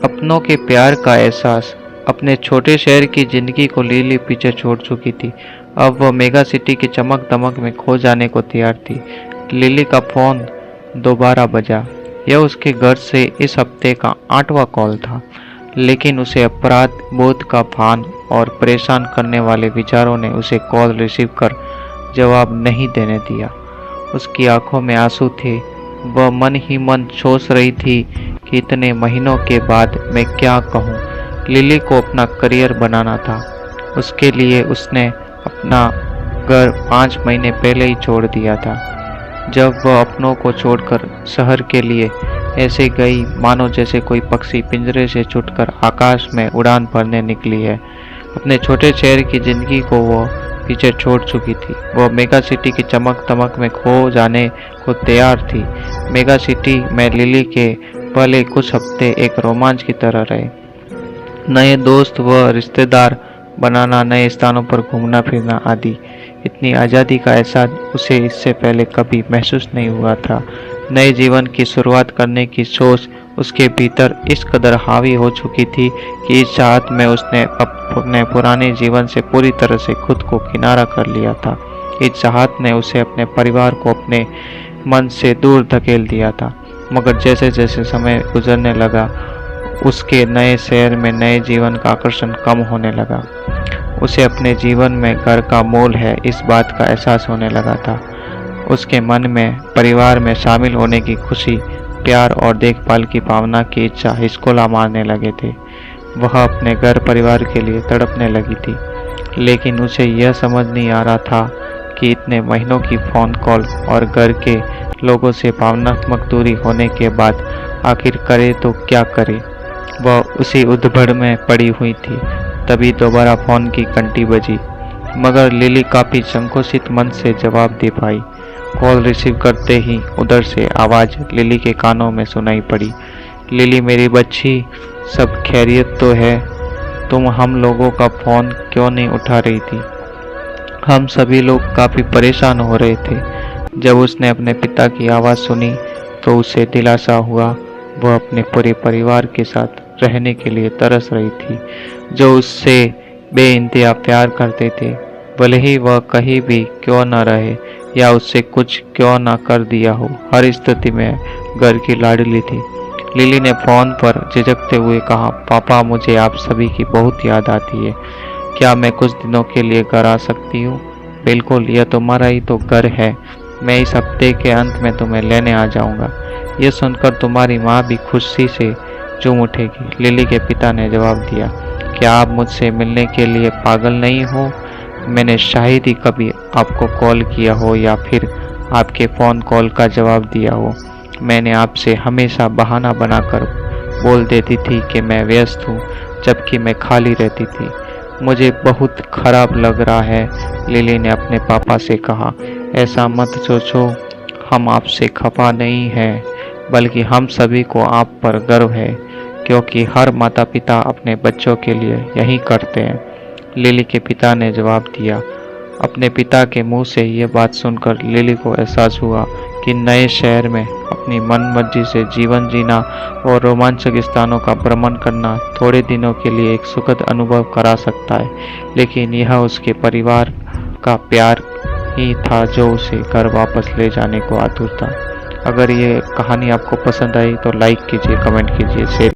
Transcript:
अपनों के प्यार का एहसास। अपने छोटे शहर की जिंदगी को लिली पीछे छोड़ चुकी थी। अब वह मेगा सिटी की चमक दमक में खो जाने को तैयार थी। लिली का फोन दोबारा बजा। यह उसके घर से इस हफ्ते का 8वां कॉल था, लेकिन उसे अपराध बोध का भान और परेशान करने वाले विचारों ने उसे कॉल रिसीव कर जवाब नहीं देने दिया। उसकी आंखों में आंसू थे। वह मन ही मन सोच रही थी कि इतने महीनों के बाद मैं क्या कहूँ। लिली को अपना करियर बनाना था। उसके लिए उसने अपना घर 5 महीने पहले ही छोड़ दिया था। जब वह अपनों को छोड़कर शहर के लिए ऐसे गई मानो जैसे कोई पक्षी पिंजरे से छूटकर आकाश में उड़ान भरने निकली है। अपने छोटे शहर की जिंदगी को वह पीछे छोड़ चुकी थी। वह मेगा सिटी की चमक दमक में खो जाने को तैयार थी। मेगा सिटी में लिली के पहले कुछ हफ्ते एक रोमांच की तरह रहे। नए दोस्त व रिश्तेदार बनाना, नए स्थानों पर घूमना फिरना आदि। इतनी आज़ादी का एहसास उसे इससे पहले कभी महसूस नहीं हुआ था। नए जीवन की शुरुआत करने की सोच उसके भीतर इस कदर हावी हो चुकी थी कि इस चाहत में उसने अपने पुराने जीवन से पूरी तरह से खुद को किनारा कर लिया था। इस चाहत ने उसे अपने परिवार को अपने मन से दूर धकेल दिया था। मगर जैसे जैसे समय गुजरने लगा, उसके नए शहर में नए जीवन का आकर्षण कम होने लगा। उसे अपने जीवन में घर का मोल है, इस बात का एहसास होने लगा था। उसके मन में परिवार में शामिल होने की खुशी, प्यार और देखभाल की भावना की इच्छा हिचकोला मारने लगे थे। वह अपने घर परिवार के लिए तड़पने लगी थी, लेकिन उसे यह समझ नहीं आ रहा था कि इतने महीनों की फ़ोन कॉल और घर के लोगों से भावनात्मक दूरी होने के बाद आखिर करे तो क्या करे। वह उसी उधबड़ में पड़ी हुई थी। तभी दोबारा फ़ोन की घंटी बजी, मगर लिली काफ़ी संकोचित मन से जवाब दे पाई। कॉल रिसीव करते ही उधर से आवाज़ लिली के कानों में सुनाई पड़ी। लिली मेरी बच्ची, सब खैरियत तो है? तुम हम लोगों का फ़ोन क्यों नहीं उठा रही थी? हम सभी लोग काफ़ी परेशान हो रहे थे। जब उसने अपने पिता की आवाज़ सुनी तो उसे दिलासा हुआ। वह अपने पूरे परिवार के साथ रहने के लिए तरस रही थी, जो उससे बेइंतहा प्यार करते थे, भले ही वह कहीं भी क्यों न रहे या उससे कुछ क्यों न कर दिया हो। हर स्थिति में घर की लाडली थी। लिली ने फ़ोन पर झिझकते हुए कहा, पापा मुझे आप सभी की बहुत याद आती है। क्या मैं कुछ दिनों के लिए घर आ सकती हूँ? बिल्कुल, यह तुम्हारा ही तो घर है। मैं इस हफ्ते के अंत में तुम्हें लेने आ जाऊँगा। यह सुनकर तुम्हारी माँ भी खुशी से झूम उठेगी। लिली के पिता ने जवाब दिया, क्या आप मुझसे मिलने के लिए पागल नहीं हो? मैंने शायद ही कभी आपको कॉल किया हो या फिर आपके फ़ोन कॉल का जवाब दिया हो। मैंने आपसे हमेशा बहाना बनाकर बोल देती थी कि मैं व्यस्त हूँ, जबकि मैं खाली रहती थी। मुझे बहुत खराब लग रहा है। लिली ने अपने पापा से कहा, ऐसा मत सोचो, हम आपसे खफा नहीं हैं, बल्कि हम सभी को आप पर गर्व है, क्योंकि हर माता पिता अपने बच्चों के लिए यही करते हैं। लिली के पिता ने जवाब दिया। अपने पिता के मुंह से यह बात सुनकर लिली को एहसास हुआ कि नए शहर में अपनी मनमर्जी से जीवन जीना और रोमांचक स्थानों का भ्रमण करना थोड़े दिनों के लिए एक सुखद अनुभव करा सकता है, लेकिन यह उसके परिवार का प्यार ही था जो उसे घर वापस ले जाने को आतुर था। अगर ये कहानी आपको पसंद आई तो लाइक कीजिए, कमेंट कीजिए, शेयर